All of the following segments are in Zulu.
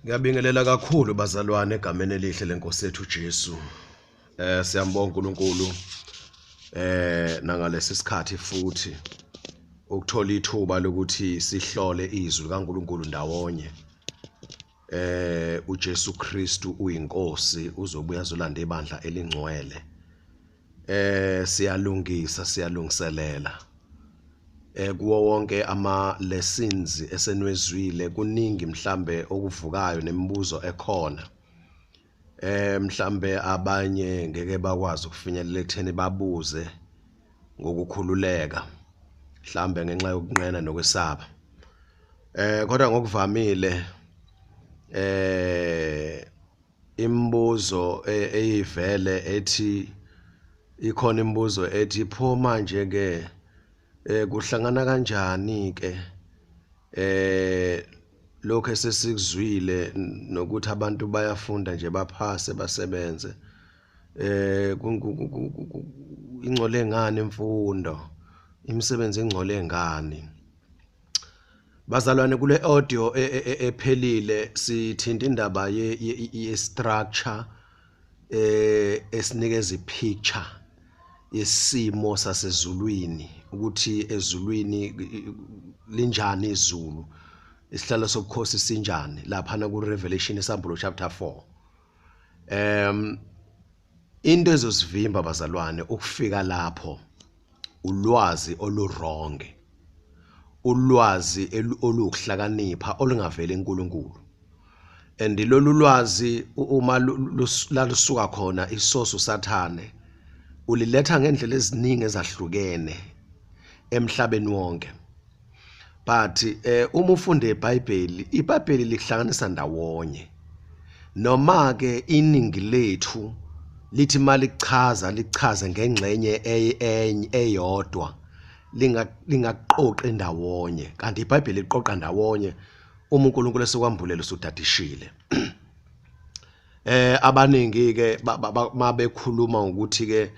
Ngiyabingelela kakhulu bazalwane egameni elihle lenkosi yethu Jesu. Siyambonga uNkulunkulu nangalesi sikhathi futhi ukuthola ithuba lokuthi sihlole izwi kaNkulunkulu ndawonye. uJesu Kristu uyinkosi uzobuya azolanda ibandla elingcwele. Siyalungiselela. Kuwo wonke ama lessons esenwezwile kuningi mhlambe okuvukayo nemibuzo ekhona. Mhlambe abanye ngeke bakwazi ukufinyelela ekutheni babuze ngokukhululeka mhlambe ngenxa yokunqena nokwesaba. Kodwa ngokuvamile imibuzo eyivele ethi ikhona imibuzo ethi pho manje ke kuhlangana kanjani ke lokho esesikuzwile nokuthi abantu bayafunda nje baphase basebenze ingcole ngani imfundo imisebenzi ingcole ngani. Bazalwane, kule audio ephelile sithinta indaba ye structure esinikeza ipicture yesimo sasezulwini ukuthi ezulwini linjani izulu isihlalo sobukhosi sinjani lapha na ku Revelation isambulo chapter 4. Into ezosivimba bazalwane ukufika lapho ulwazi oluronge, ulwazi olukuhlakanipha olungavela enkulunkulu. And lolu lwazi uma lalusuka khona isoso sathane uliletha ngendlela eziningi ezahlukene emhlabeni wonke. But uma ufunda iBhayibheli likuhlanganisa ndawonye. Noma ke iningi lethu lithi lichaze ngengxenye eyodwa lingaqoqi ndawonye, kanti iBhayibheli liqoqa ndawonye uma uNkulunkulu esekwambulela usudadishile. Abaningi ke mabekhuluma ukuthi ke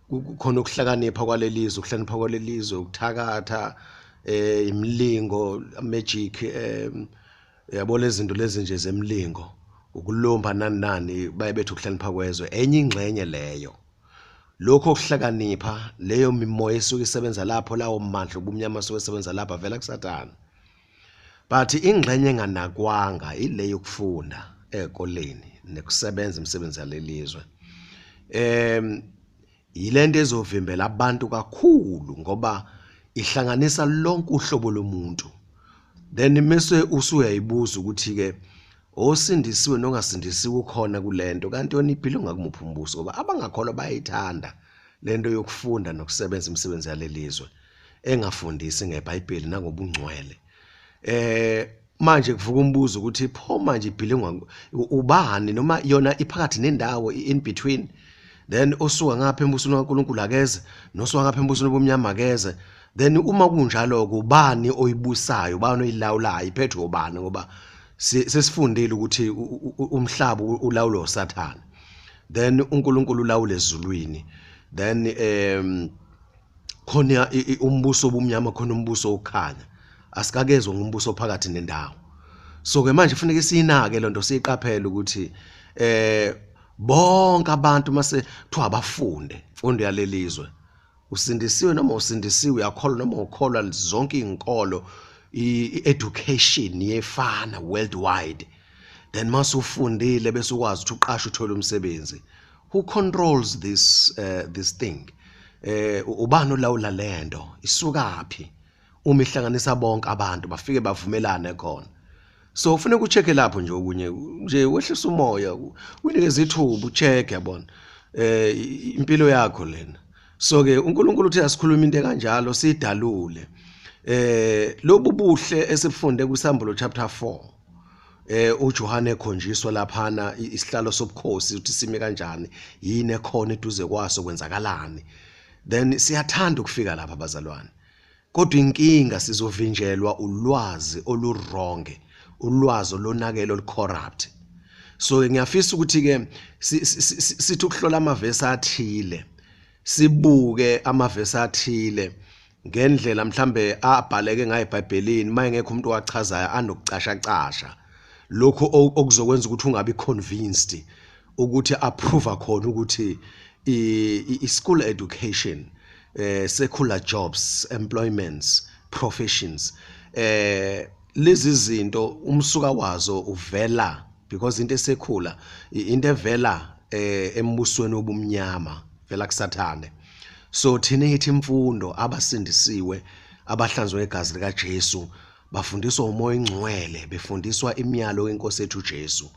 kukhona ukuhlakanipha kwalelizwe, ukuhlakanipha kwalelizwe, ukuthakatha, imlingo, magic, yabo lezi zinto lezi nje zemlingo, ukulomba nani bayebethi ukuhlakanipha kwezwe, enye ingxenye leyo. Lokho kuhlakanipha leyo mimoya esuke isebenza lapho, lawo mandla obumnyama esuke isebenza lapha vela kuSathane. But ingxenye enganakwanga ile yokufunda ezikoleni nekusebenza imisebenzi yalelizwe. Yilento ezovimbela abantu kakhulu ngoba ihlanganisa lonke uhlobo lomuntu. Then mase usuyayibuza ukuthi ke osindisiwe nongasindisiwe ukhona kulento, kanti yona iphilo ngakumuphi umbuso ngoba abangakholwa bayayithanda lento yokufunda nokusebenza imisebenzi yalelizwe engafundisi ngeBhayibheli nangobungcwele. Manje kuvuka umbuzo ukuthi pho manje iphilo ubani noma yona iphakathi nendawo in between. Then osuka ngapha embusweni kaNkulunkulu akeze nosuka ngapha embusweni bomnyama akeze. Then uma kunjalo kubani oyibusayo, ubani oyilawulayo, iphethwe ubani ngoba sesifundile ukuthi umhlaba ulawulwa uSathane. Then uNkulunkulu ulawula ezulwini. Then khona umbuso obumnyama, khona umbuso okhanya. Asikakezwe ngumbuso phakathi nendawo. So ke manje kufanele sinake lonto siyiqaphele ukuthi bonke abantu mase kuthiwa bafunde imfundo yalelizwe, usindisiwe noma usindisiwe, uyakholwa noma ukholwa, zonke izinkolo i-education yefana worldwide. Then mase ufundile bese ukwazi ukuthi uqashe uthole umsebenzi. Who controls this thing? Ubani olawula lento? Isukaphi? Uma ihlanganisa bonke abantu bafike bavumelane khona. So ufuneka ucheke lapho nje okunye nje wehlisa umoya, unikeze ithuba ucheck yabona impilo yakho lena. So ke uNkulunkulu uthi asikhuluma into kanjalo sidalule. Lobu buhle esifunde kuSambulo chapter 4. uJohane ekhonjiswa laphana isihlalo sobukhosi ukuthi sime kanjani, yini ekhona eduze kwaso kwenzakalani. Then siyathanda ukufika lapha bazalwane. Kodwa inkinga sizovinjelwa ulwazi oluronge, ulwazi olonakelo olucorrupt. So ngiyafisa ukuthi ke sithi ukuhlola amavesi athile, sibuke amavesi athile ngendlela mhlambe abhaleke ngayo eBhayibhelini, maye ngekho umuntu owachazayo anokucasha lokho okuzokwenza ukuthi ungabi convinced ukuthi approve khona ukuthi i-school education, secular jobs, employments, professions, lezi zinto umsuka wazo uvela because into esekhula into evela embusweni obumnyama vela kusathane. So thina yithi imfundo abasindisiwe abahlanzwe ngegazi lika Jesu bafundiswa umoya ingcwele, befundiswa imiyalo yenkosi ethu Jesu,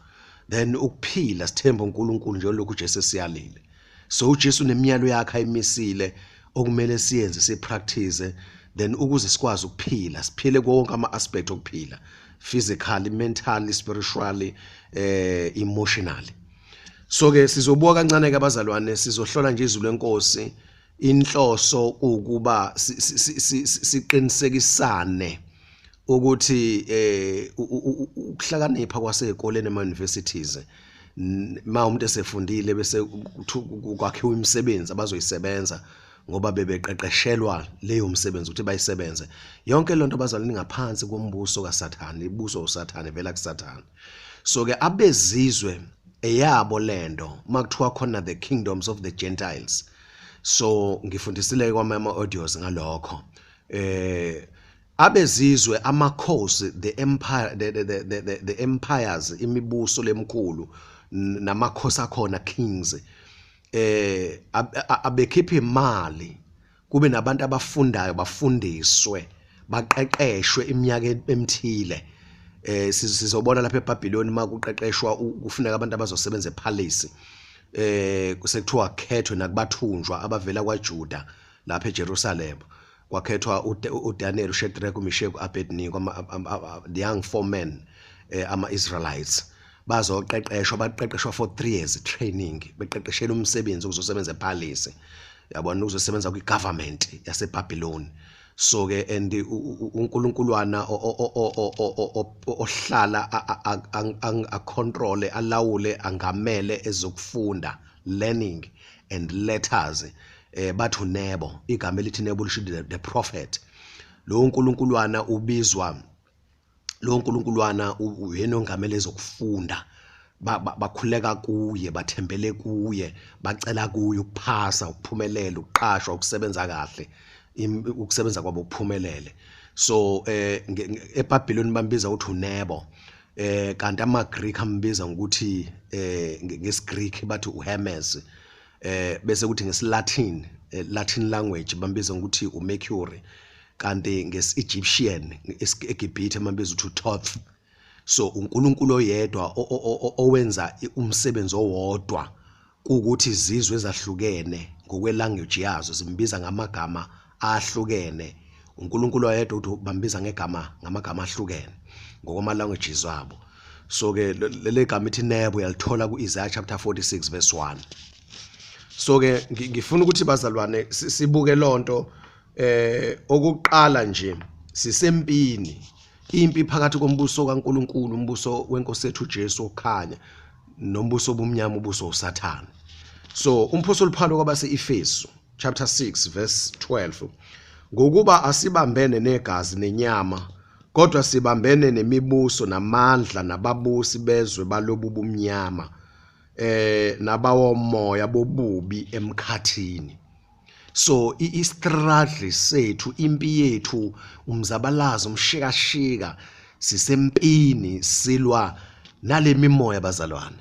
then ukuphila sithemba uNkulunkulu nje lokhu Jesu siyalile. So uJesu nemiyalo yakhe ayimisile okumele siyenze sipractice, then ukuze sikwazi ukuphila siphile konke ama aspect okuphila, physically, mentally, spiritually, emotionally. So ke sizobuka kancane ke abazalwane, sizohlola nje izwi lenkosi. Inhloso ukuba siqinisekisane ukuthi ukuhlakanipha kwasezikoleni ema universities ma umuntu esefundile bese kwakhiwa imisebenzi abazoyisebenza ngoba bebeqeqeshelwa leyo umsebenzi ukuthi bayisebenze. Yonke lonto bazalwane ngaphansi kombuso kaSathane, ibuso uSathane vela kuSathane. So ke abezizwe eyabo lendo makuthiwa khona the kingdoms of the Gentiles. So ngifundisile kwama audios ngalokho. Abezizwe amakhosi, the empire, the empires, imibuso lemkhulu namakhosi akhona, kings, abekhipha imali kube nabantu abafundayo bafundiswe baqeqeshwe iminyaka emthile. Sizobona lapha eBhabhiloni makuqeqeshwa kufuneka abantu abazosebenza ePalace. Kusekuthiwa khethwe nakubathunjwa abavela kwaJuda lapha eJerusalem. Kwakhethwa uDaniel, uShadrach, uMeshach, uAbednego, the young four men, ama-Israelites. Bazoqeqeshwa, baqeqeshwa for 3 years training, beqeqeshela umsebenzi ukuzosebenza ePalace. Yabona ukuzosebenza kwi-government yaseBhabhiloni. So ke and uNkulunkuluwana ohlala acontrol, alawule, angamele ezokufunda, learning and letters. Bathu Nebo, igama elithi Nebo lisho the prophet. Lo uNkulunkuluwana ubizwa, lo uNkulunkuluwana uyena ongamele ezokufunda, bakhuleka kuye, bathembele kuye, bacela kuye ukuphasa, ukuphumelela, ukuqashwa, ukusebenza kahle, ukusebenza kwabo kuphumelele. So eBhabhiloni bambiza ukuthi uNebo, kanti amaGreek ambiza ngokuthi ngesiGreek bathi uHermes, bese kuthi ngesiLatin, Latin language bambiza ngokuthi uMercury, kanti ngesiEgyptian eGibhithe bambiza ukuthi uThoth. So uNkulunkulu oyedwa owenza umsebenzi owodwa ukuthi izizwe ezahlukene ngokwelanguage yazo zimbiza ngamagama ahlukene. uNkulunkulu oyedwa uthi bambiza ngamagama ahlukene ngokoma languages wabo. So ke lele gama ithi Nebo yalithola kuIsaiah chapter 46 verse 1. So ke ngifuna ukuthi bazalwane sibuke lonto okuqala nje sisempini, impi phakathi kombuso kaNkulunkulu, umbuso wenkosi ethu Jesu okhanya, nombuso obumnyama, ubuso uSathane. So umpostoli Paulo kwabase-Efesu chapter 6 verse 12, ngokuba asibambene negazi nenyama kodwa sibambene nemibuso namandla nababusi bezwe balobu bumnyama, nabawomoya bobubi emkhathini. So istruggle sethu, impi yethu, umzabalazo, umshikashika, sisempini silwa nale mimoya bazalwane.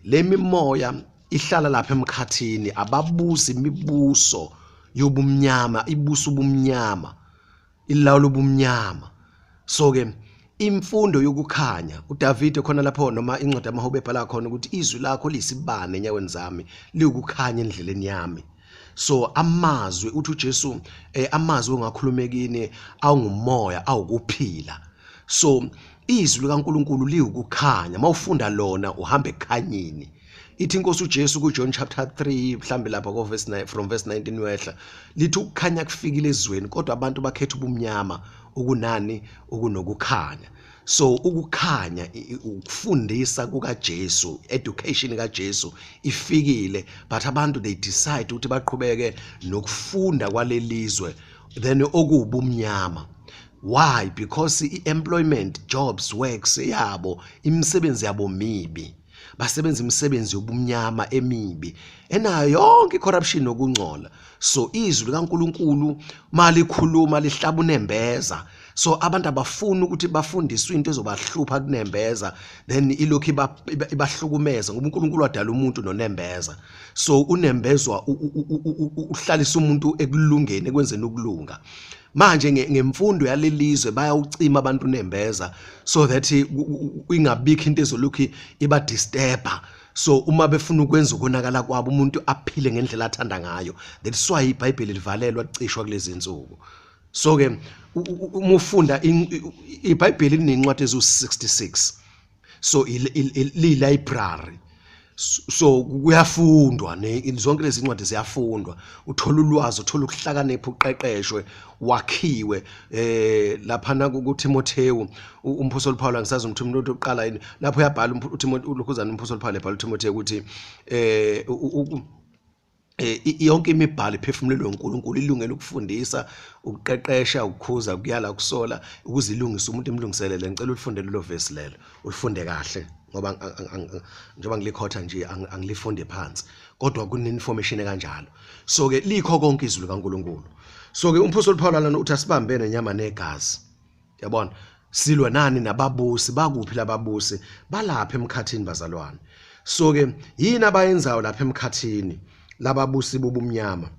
Le mimoya ihlala lapha emkhathini, ababusi, imibuso yobumnyama, ibuso ubumnyama, ilawulo ubumnyama. So ke imfundo yokukhanya, uDavide khona lapho noma incwadi yamaHubo ebhala khona ukuthi izwi lakho lisibane enyaweni zami, likukhanya endleleni yami. So amazwi uthi uJesu, amazwi ongakhulumekini awungumoya, awukuphila. So izwi likaNkulunkulu liwukukhanya, mawufunda lona uhamba ekhanyeni. Ithi inkosi uJesu kuJohn chapter 3 mhlambe lapha ko verse 9 from verse 19 wehla lithi ukukhanya kufikile ezweni kodwa abantu bakhetha ubumnyama ukunani ukunokukhanya. So ukukhanya, ukufundisa kukaJesu, education kaJesu ifikile, but abantu they decide ukuthi baqhubeke nokufunda kwalelizwe then okubumnyama. Why? Because i-employment, jobs, works yabo, imisebenzi yabo mibi. Basebenza imisebenzi yobumnyama emibi. Enayo yonke corruption nokungcola. So izwi likaNkuluNkulu malikhuluma lihlaba unembeza. So abantu abafuna ukuthi bafundiswe into ezobahlupha kunembeza, then ilokhu ibahlukumeza ngoba uNkulunkulu wadala umuntu nonembeza. So unembezwa uhlalisa umuntu ekulungeni ekwenzeni ukulunga. Manje ngemfundo yalelizwe bayawucima abantu nembeza so that ingabikho into ezolukhu iba disturber. So uma befuna ukwenza ukonakala kwabo umuntu aphile ngendlela athanda ngayo. That's why iBhayibheli livalelwa licishwa kulezi insuku. So ke uma ufunda iBhayibheli linencwadi ezu66. So library. So kuyafundwa zonke lezi incwadi ziyafundwa, uthola ulwazi, uthola ukuhlakanipha, uqeqeshwe, wakhiwe lapha kuTimothewu umpostoli Paul angisazi umuntu oqala yini lapho uyabhala uTimothewu ulokhuzana umpostoli Paul ebhala uTimothewu ukuthi yonke imibhalo iphefumulelwe uNkulunkulu ilungele ukufundisa, ukuqeqesha, ukukhuza, ukuyala, ukusola, ukuzilungisa umuntu emlungiselele. Ngicela ulifundele lo verse lelo, ulifunde kahle ngoba njengoba ngilikhotha nje angilifunde phansi kodwa kune-information kanjalo. So ke likho konke izwi likaNkulunkulu. So ke umpostoli Paul lana uthi asibambene nenyama negazi. Yabona silwa nani nababusi, bakuphi lababusi, balapha emkhathini bazalwane. So ke yini abayenzayo lapha emkhathini lababusi bobumnyama?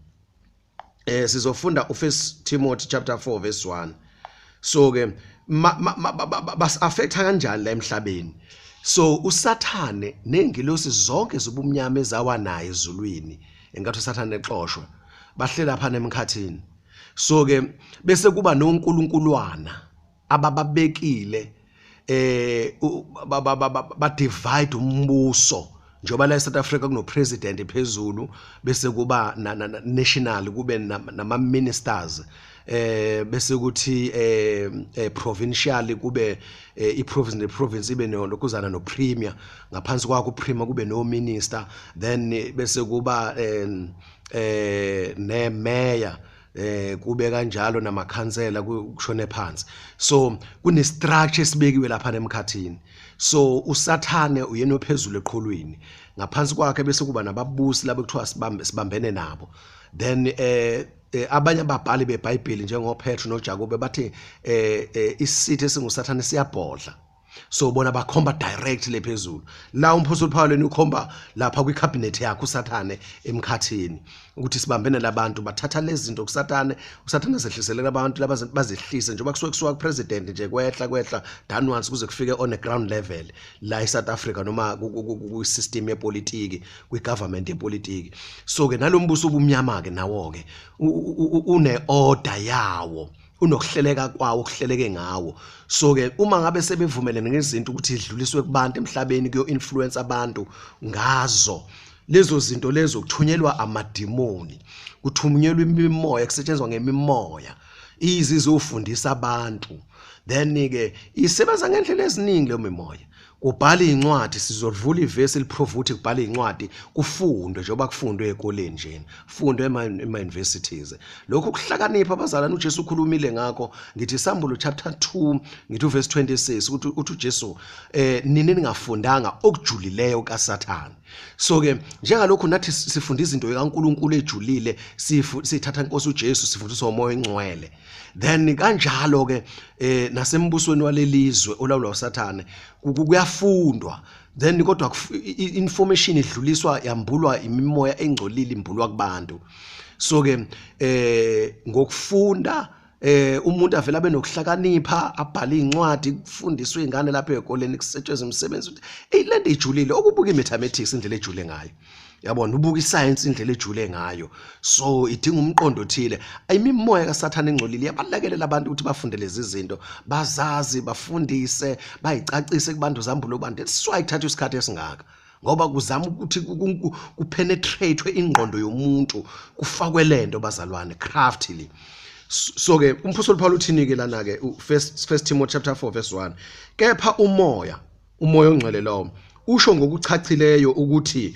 Sizofunda u1 Timothy chapter 4 verse 1. So ke bas affecta kanjani la emhlabeni? So uSathane nengilosi zonke zobumnyama ezawa naye ezulwini, engathi uSathane exoshwe, bahlela lapha emkhathini. So ke bese kuba noNkulunkuluwana abababekile ba divide umbuso. Njoba la eSouth Africa kuno president ephezulu bese kuba national kube nama ministers bese ukuthi provincial kube iprovince neprovince ibe nokuzana no premier, ngaphansi kwakho premier kube no minister, then bese kuba ne mayor kube kanjalo namakhansela kushone phansi. So kune structure esibekiwe lapha emkhathini. So uSathane uyena ophezulu eqhulwini, ngaphansi kwakhe bese kuba nababusi labo kuthiwa sibambene nabo. Then abanye ababhali beBhayibheli njengoPetru noJakobe bathi isithe esinguSathane siyabhodla. So bona bakhomba direct lephezulu. La umpostoli Paul ukhomba lapha kwicabinet yakhe uSathane emkhathini ukuthi sibambene labantu bathatha lezi zinto kuSathane, uSathane sehliselela abantu laba bazihlise njengoba kusuka kupresident nje kwehla downwards kuze kufike on a ground level la eSouth Africa noma ku system yepolitiki, kwi government yepolitiki. So ke nalombuso obumnyama ke nawo ke une order yawo, unokuhleleka kwawo, kuhleleke ngawo. So ke uma ngabe sebevumelene ngezinto ukuthi idluliswe kubantu emhlabeni kuyo influence abantu ngazo lezo zinto lezo, kuthunyelwa amadimoni, kuthunyelwa imimoya, kusetshenzwa ngemimoya izizofundisa abantu. Then ke isebenza ngendlela eziningi le mimoya. Kubhala incwadi, sizodlula ivesi liprove ukuthi kubhala incwadi kufundwe njengoba kufundwe ekoleni nje, kufundwe ema universities. Lokho kuhlakanipha abazalwane uJesu ukhulumile ngakho, ngithi Isambulo chapter 2 ngithi uverse 26 ukuthi uJesu nini ningafundanga okujulileyo kaSathane. So ke njengalokho nathi sifunda izinto kaNkuluNkulu ejulile, sithatha inkosi uJesu sifundiswa umoya engcwele. Then kanjalo ke nasembusweni walelizwe olawulwa uSathane kuyafundwa. Then kodwa information idluliswa yambulwa imimoya engcolile, imbulwa kubantu. So ke ngokufunda umuntu avela benokuhlakanipha, abhala incwadi, kufundiswa izingane lapha ekoleni, kusetshenzwa imisebenzi ukuthi lento ejulile, okubuka imathematics indlela ejule ngayo. Yabona ubuka iscience indlela ejule ngayo. So idinga umqondo othile. Imimoya kaSathane engcolile yabalekela abantu ukuthi bafunde lezi zinto, bazazi, bafundise, bayicacise kubantu zambulo kubantu. That's why ithatha isikhathi esingaka, ngoba kuzama ukuthi kupenetrate ingqondo yomuntu, kufakwe lento bazalwane craftily. So ke umpostoli Paul uthini ke lana ke First Timothy chapter 4 verse 1, kepha umoya ongcwele lo usho ngokuchachileyo ukuthi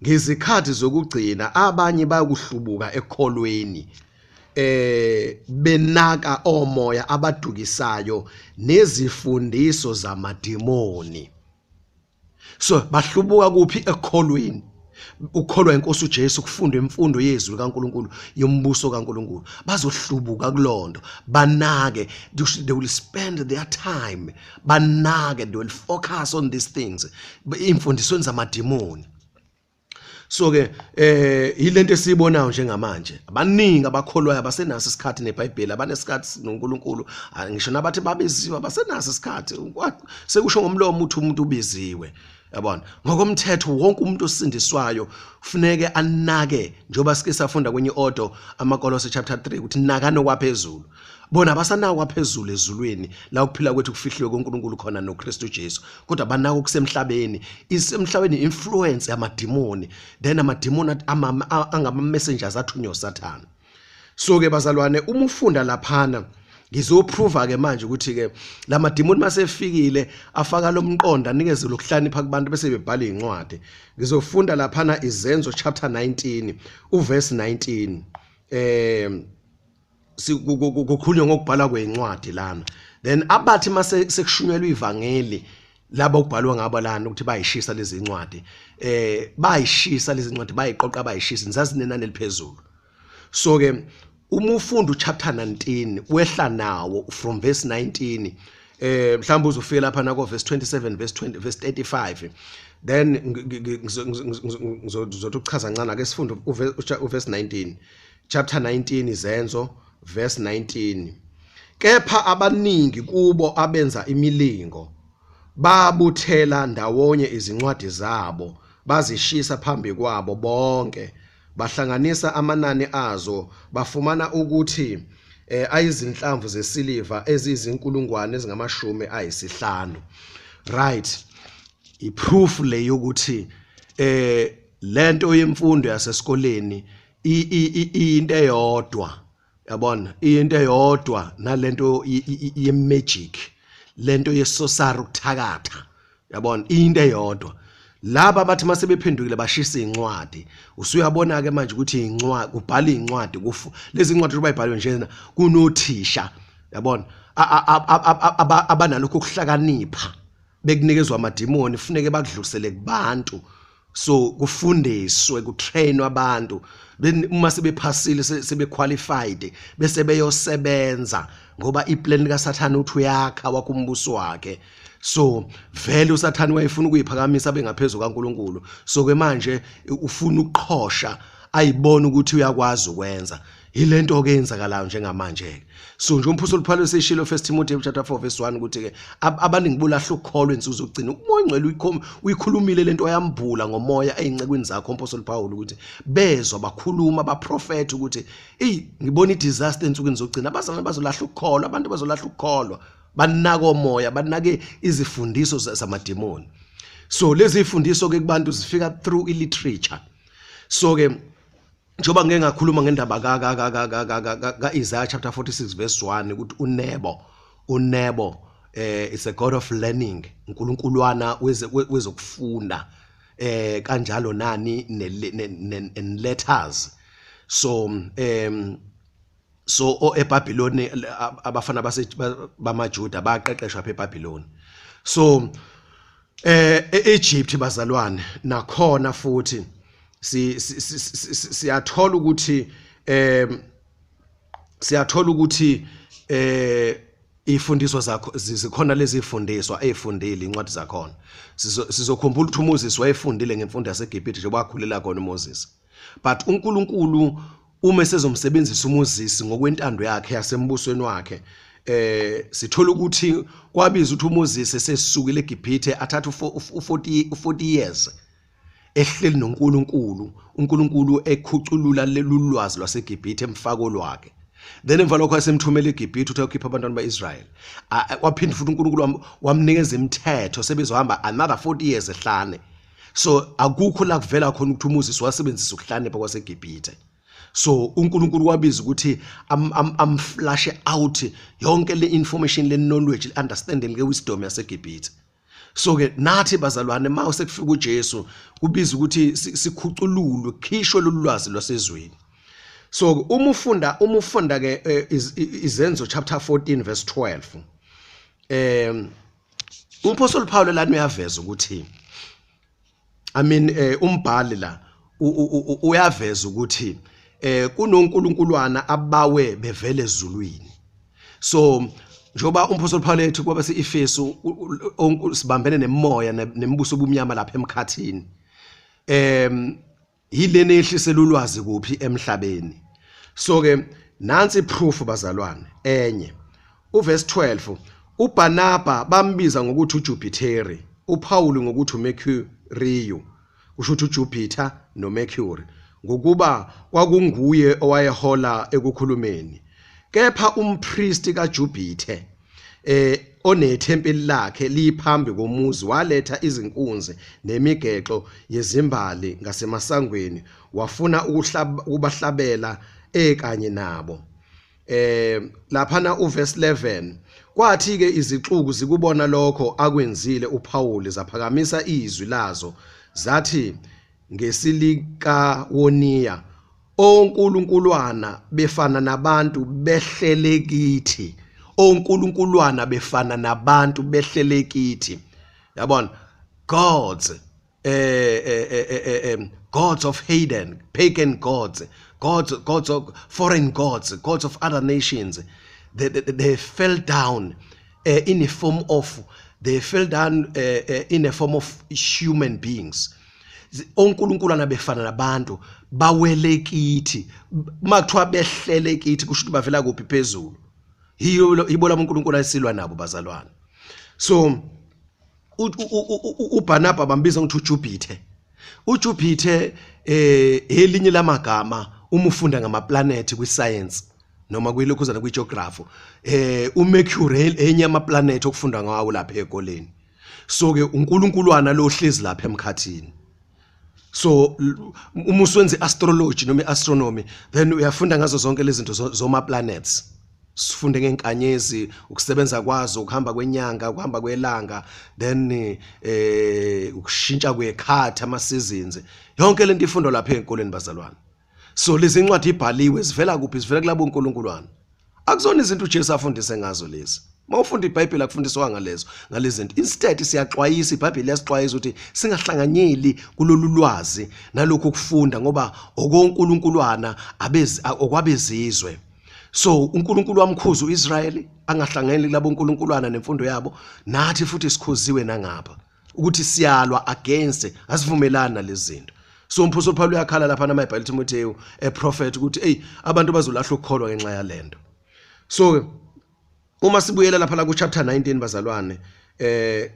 ngezikhathi zokugcina abanye bayakuhlubuka ekholweni. benaka omoya abadukisayo nezifundiso zamadimoni. So bahlubuka kuphi ekholweni, ukholwa inkosi uJesu, kufundwa imfundo yezwi likaNkuluNkulu yombuso kaNkuluNkulu, bazohlubuka kulonto, banake, they will spend their time, banake, they will focus on these things, imfundisweni zamadimoni. So ke yilento esibonayo njengamanje, abaningi abakholwayo abasenaso isikhathi neBhayibheli, abanesikhathi noNkulunkulu, ngisho nabathi babeziwe abasenaso isikhathi, sekusho ngomlomo uthi umuntu ubiziwe. Yabona, ngokomthetho wonke umuntu osindiswayo kufuneke anake, njoba sike safunda kwenye odo amaKolose chapter 3 ukuthi nakano kwaphezulu. Bona abasanaka kwaphezulu ezulwini la ukuphila kwethu kufihliwe kuNkulunkulu khona noKristu Jesu, kodwa banaka kusemhlabeni. Isemhlabeni influence yamadimoni, then amadimoni angama messengers athunywa uSathane. So ke bazalwane, uma ufunda laphana ngizoprova ke manje ukuthi ke lamadimoni masefikile afaka lomqondo anikeze lokuhlanipha kubantu bese bebhala incwadi. Ngizofunda laphana Izenzo chapter 19 uverse 19. Kukhulunywa ngokubhala kwencwadi lana, then abathi mase sekushunyelwa ivangeli laba ukubhalwa ngabo lana ukuthi bayishisa lezi incwadi, bayishisa lezi incwadi, bayiqoqa bayishisa nizazi nenani eliphezulu. So ke uma ufunda uchapter 19 wehla nawo from verse 19, mhlawumbe uzofika lapha na ko verse 27 verse 35, then ngizothi ukuchaza kancane ake sifunde uverse 19 chapter 19 Izenzo verse 19. Kepha abaningi kubo abenza imilingo babuthela ndawonye izincwadi zabo, bazishisa phambi kwabo bonke, bahlanganisa amanani azo, bafumana ukuthi ayizinhlamvu zesiliva ezizinkulungwane ezingama-50. Right, iproof le yokuthi lento yemfundo yasesikoleni into eyodwa, yabona, into eyodwa nalento ye-magic, lento yesosari ukuthakatha, yabona, into eyodwa. Laba bathi mase bephendukile bashisa incwadi, usuyabona ke manje ukuthi incwadi kubhala incwadi, lezi incwadi bayibhalwe njena kunothisha, yabona, abanalokho kuhlakanipha bekunikezwa amadimoni, kufuneke bakudlulisele kubantu. So kufundiswe, kutrainwa abantu, uma sebephasile sebequalified bese beyosebenza, ngoba iplan likaSathane uthi uyakha wakho umbuso wakhe. So vele uSathane wayefuna ukuyiphakamisa bengaphezulu kaNkuluNkulu. So ke manje ufuna ukuqhosha ayibona ukuthi uyakwazi ukwenza. Yilento ke yenzakalayo njengamanje. So nje umphuzo Paul seshilo 1 Timothy chapter 4 verse 1 ukuthi ke abaningi bulahla ukukholwa insuku zokugcina. Umoya Ngcwele uyikhulumile lento yambula ngomoya eyincekweni zakho umphuzo Paul ukuthi bezwa bakhuluma baprofeti ukuthi ngibona idisaster ensukwini zokugcina, abazalwane bazolahla ukukholwa, abantu bazolahla ukukholwa, banaka omoya, banake izifundiso zamadimoni. So lezi ifundiso ke kubantu zifika through literature. So ke njoba ngeke ngakhuluma ngendaba ka Isaiah chapter 46 verse 1 ukuthi uNebo is a god of learning, uNkulunkuluwana wezokufunda, kanjalo nani ne letters. So eBhabhiloni abafana bamaJuda baqeqeshwa phe eBhabhiloni. So eEgypt bazalwane nakhona futhi siyathola ukuthi ifundiswa zakho zikhona lezi ifundiswa ezifundile incwadi zakhona. Sizokhumbula ukuthi uMoses wayefundile ngemfundo yaseGibhithe njengoba akhulela khona uMoses, but uNkulunkulu uma esezomsebenzisa uMoses ngokwentando yakhe yasembusweni wakhe, sithola ukuthi kwabiza ukuthi uMoses sesisukile eGibhithe athatha u40 years ehleli noNkulunkulu, uNkulunkulu ekhuculula lelulwazi lwaseGibhithe emfako lwakhe. Then emva lokho asemthumela eGibhithe ukuthi ayokhipha abantwana baIsrael. Waphinda futhi uNkulunkulu wamnikeza imithetho sebezohamba another 40 years ehlane. So akukho la kuvela khona ukuthi uMoses wasebenzisa ukuhlakanipha kwaseGibhithe. So uNkulunkulu wabiza ukuthi amflash out yonke le information, le knowledge, le understanding, le wisdom yaseGibhithe. So ke nathi bazalwane ma sekufika uJesu kubiza ukuthi sikhucululwe, khishwe lolwazi lwasezweni. So umufunda ke izenzo chapter 14 verse 12 uMaphostoli Paul lana uyaveza ukuthi umbhali la uyaveza ukuthi kunonkulunkuluwana abawe bevele ezulwini. So njoba uMaphostoli Paul ethi kwaba seEfesu sibambene nemoya nembuso obumnyama lapha emkhathini yilena ehlisela ulwazi kuphi emhlabeni. So ke nansi proof bazalwane enye uverse 12 uBarnaba bambiza ngokuthi uJupiter, uPaul ngokuthi uMercury, kusho ukuthi uJupiter noMercury ngokuba kwakunguye owayehola ekukhulumeni. Kepha umpriest kaJupiter onethempeli lakhe liphambi komuzi waletha izinkunzi nemigexo yezimbali ngasemasangweni wafuna ukubahlabela ekanye nabo. Laphana uverse 11 kwathi ke izixuku zikubona lokho akwenzile uPaul zaphakamisa izwi lazo zathi ngesilika woniya onkulunkuluwana befana nabantu behlele kithi. Onkulunkuluwana befana nabantu behlele kithi. Yabona gods gods of Hayden, pagan gods, gods of foreign gods of other nations, they fell down in a form of human beings. Onkulunkuluwana befana nabantu bawele kithi, makuthiwa behlele kithi kusho ukuthi bavela kuphi phezulu. Ibola uNkulunkulu ayisilwa nabo bazalwane. So uBarnaba bambiza ukuthi uJupiter. uJupiter elinye lamagama uma ufunda ngamaplanet kwiscience noma kwilokhuzana kwigeography uMercury enye amaplanet okufunda ngawo lapha ekoleni. So ke uNkulunkuluwana lo hlezi lapha emkhathini. So uma uswenza astrology noma astronomy then uyafunda ngazo zonke lezi zinto zoma planets. Sifunde ngenkanyezi ukusebenza kwazo ukuhamba kwenyanga ukuhamba kwelanga then ukushintsha kwekhathi ama seasons yonke lento ifundo lapha enkoleni bazalwane. So lezi incwadi ibhaliwe zivela kuphi? Zivela kulabo uNkulunkuluwana. Akuzona izinto uJesu afundise ngazo lezi. Mawufunda iBhayibheli akufundiswa ngalezi zinto. Instead siyaxwayisa iBhayibheli yasixwayisa ukuthi singahlanganyeli kulolu lwazi nalokho kufunda ngoba okonkulunkuluwana okwabezizwe. So uNkulunkulu wamkhuza uIsrayeli angahlanganyeli labo uNkulunkuluwana nemfundo yabo, nathi futhi sikhuziwe nangapha ukuthi siyalwa against asivumelana nalezi zinto. So uMaphostoli Paul uyakhala lapha naMaBhayibheli Timotheyu prophet ukuthi abantu bazolahla ukukholwa ngenxa yalento. So uma sibuyela lapha la ku chapter 19 bazalwane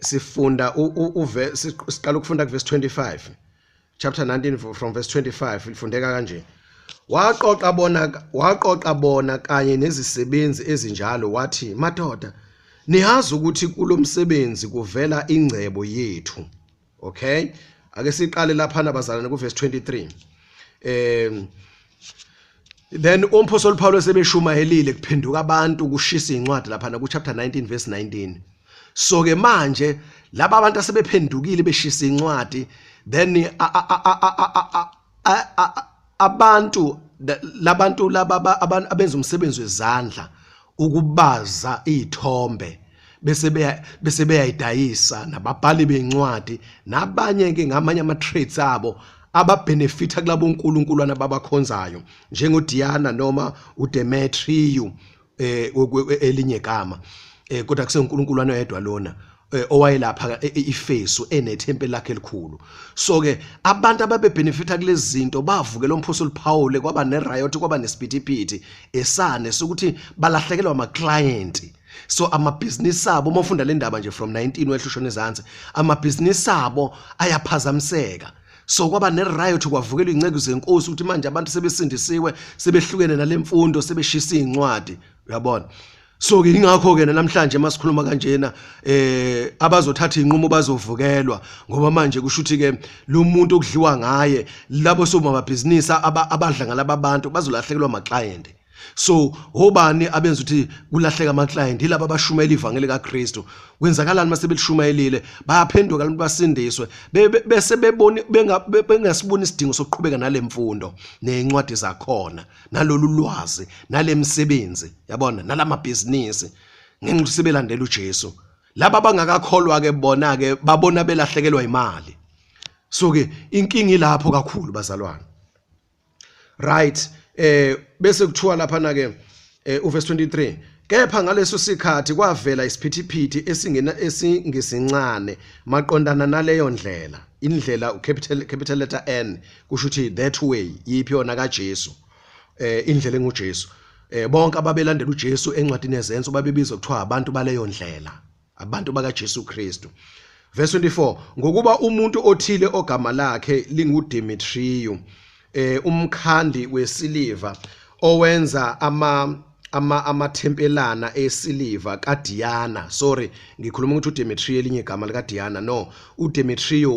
sifunda siqala ukufunda ku verse 25. Chapter 19 from verse 25 lifundeka kanje. Waqoqa bona kanye nezisebenzi ezinjalo wathi, madoda niyazi ukuthi kulomsebenzi kuvela ingcebo yethu. Okay, ake siqale lapha nabazalwane ku verse 23. Then uMaphostoli Paul sebeshumayelile kuphenduka abantu kushisa incwadi lapha ku chapter 19 verse 19. So ke manje laba abantu asebephendukile beshisa incwadi then labantu laba abenza umsebenzi wezandla ukubaza izithombe bese beyayidayisa nababhali bencwadi nabanye ke ngamanye ama trades abo ababenefita kulabo uNkulunkuluwana babakhonzayo njengoDiana noma uDemetrius elinye igama kodwa kusenkulunkuluwana oyedwa lona owayelapha eEfesu enethempeli lakhe elikhulu. So ke abantu ababebenefita kulezi zinto bavukela uMaphostoli Paul kwaba neriot kwaba nesipitipiti esane sokuthi balahlekelwa ama client. So ama business abo mawufunda le ndaba nje from 19 wehlushona ezantsi ama business abo ayaphazamiseka. So kwaba neriot kwavukela ingceke zenkosi ukuthi manje abantu sebesindisiwe sebehlukene nalemfundo sebeshisa incwadi uyabona. So ke ingakho ke namhlanje masikhuluma kanjena abazothatha inqumo bazovukelwa ngoba manje kusho ukuthi ke lo muntu okudliwa ngaye labo somabhizinisi abadla ngalaba bantu bazolahlekelwa ama client. So obani abenza ukuthi kulahleka ama client ilabo abashumayela ivangeli kaKristu kwenzakalani mase belishumayelile bayaphenduka abantu basindiswe bese bebona bengasiboni isidingo sokuqhubeka nalemfundo nezincwadi zakhona nalolu lwazi nalemsebenzi yabona nalamabhizinisi ngenxa ukuthi sebelandela uJesu laba abangakakholwa ke bona ke babona belahlekelwa imali. So ke inkingi lapho kakhulu bazalwane. Right, bese kuthiwa lapha na ke uverse 23 kepha ngaleso sikhathi kwavela isiphithiphithi esingesincane maqondana naleyo ndlela indlela capital letter N kusho ukuthi that way yipi yona kaJesu indlela enguJesu bonke ababelandela uJesu encwadini yezenzo babebizwa kuthiwa abantu baleyo ndlela abantu bakaJesu Kristu. Verse 24 ngokuba umuntu othile ogama lakhe linguDemetriyo umkhandi wesiliva owenza amathempelana esiliva kaDiana. Sorry ngikhuluma ukuthi uDemetriyo elinye igama lika Diana. No, uDemetriyo